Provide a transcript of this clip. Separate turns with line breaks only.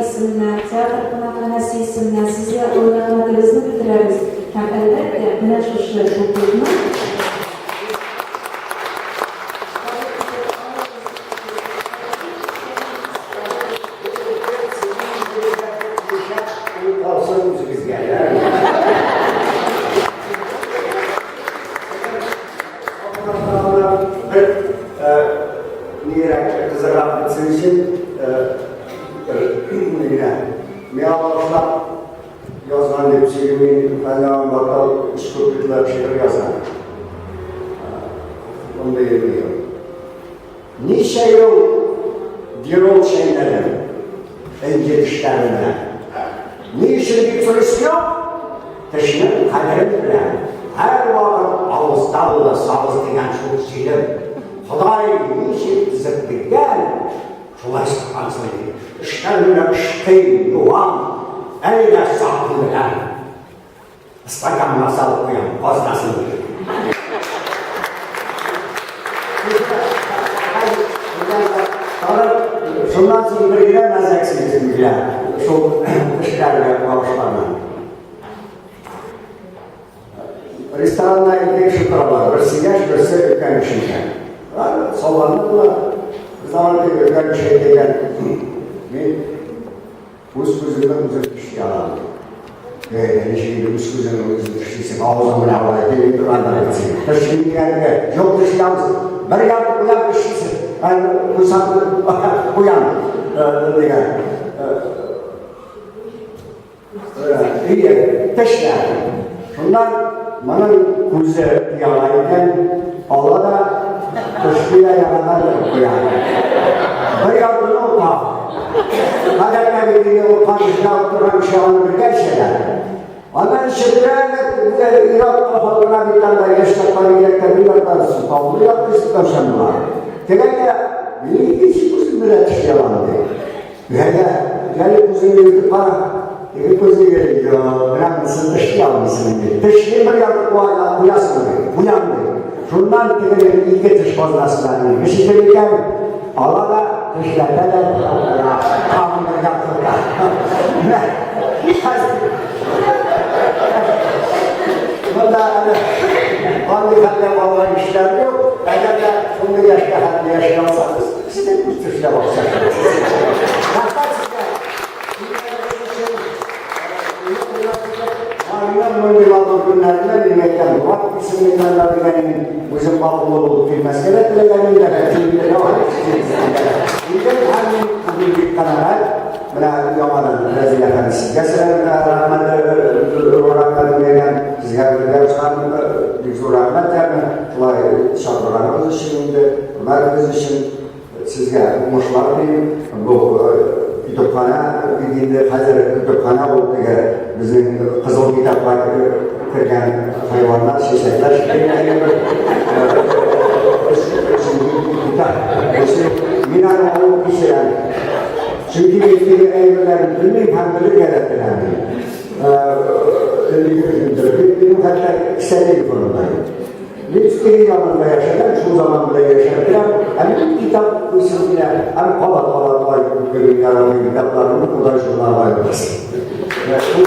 isimler, teatr qonaqxonasi isimler, sizga o'ylaganlaringizni bildiramiz. Ham albatta, mana shu huquqni
yazgan hepsini kaynağın bakkal üskürtükler şeyler yazan. Onu da yapıyor. Nice yıl dirol şeylerim, engelişlerine. Niçin bir turist yok? Teşnir kaderim bile. Her vakit ağızda da sağız degen şu şeyler. Xuday niçin zıplıkken? Şulay sıkan sayı. İşlerine ışkıyım, yuvan. Eyle sağlıklılar. İstakan masal koyan, bozdasın. Şundan sonra bir giremezsiniz bile. Şu işlerle bağışlarla. Restoranla ilgili şu taraflar. Rısiyaş, rısı ülken işinken. Sallanırlar. Zamanında ülken şey degen. Uskuzundan uzak kişi alanı. Yani şimdi uskuzundan uzak kişisi ağzına bırakmayı değil, duranda etsin. Şimdi yani yok dışıyamız. Bir yapıp uyan kişisi. Yani uyan. İyi, teşler. Şundan bana kuze yalayken Allah da kışkıya yanadan da uyan. Bir yapını otak. Kadar bir o padişah oturan şahını bir şeyler. Ondan şirketlerle Irak taraflarına bir tane yaşlıkları gerekten bir yerden sultanlığı yapmıştı tavşanlar. Tekrar hiç kuzun bir yetişti yalandı. Yani kuzun bir para, kuzun geliyor, bırakmışsın dıştı almışsın diye. Dıştı bir yapıp bu yasmadı, bu yandı. Şundan tekrar ilk yetiş fazlasından. Bir şey verirken Allah'da dışlardan da kanunları yaptılar. Bunda handikapta olan işler yok. Eğer de bunu yaşayansanız siz de bu tuşla bakacaksınız. Malum yıllar günlerinde bilmekten vakit isimlerinden benim bizim bakımlı olup bir mesele bileğimde de ne var? İlk hangi bir kanal bana yamadan rezil efendisi. Mesela rahmetli oranların veren ziyaretler çıkartında bir zoranlar yani kolay şartlarımız için merkez için sizge muşlar diyeyim bu kütüphane bildiğinde hazır kütüphane oldu ki bizim kızıl kitaplar kırgan hayvanlar şişekler Minan olup bir şey yani. Çünkü yetkili evlerin tümü hamdülü gerektirendi. Benim hatta istediğim konumdayım. Lütfü yanında yaşayan, şu zamanda yaşadılar. Hem kitap usulüne, hem kolay kolay görün yaramı kitaplarını, bu da şunlar var. Bu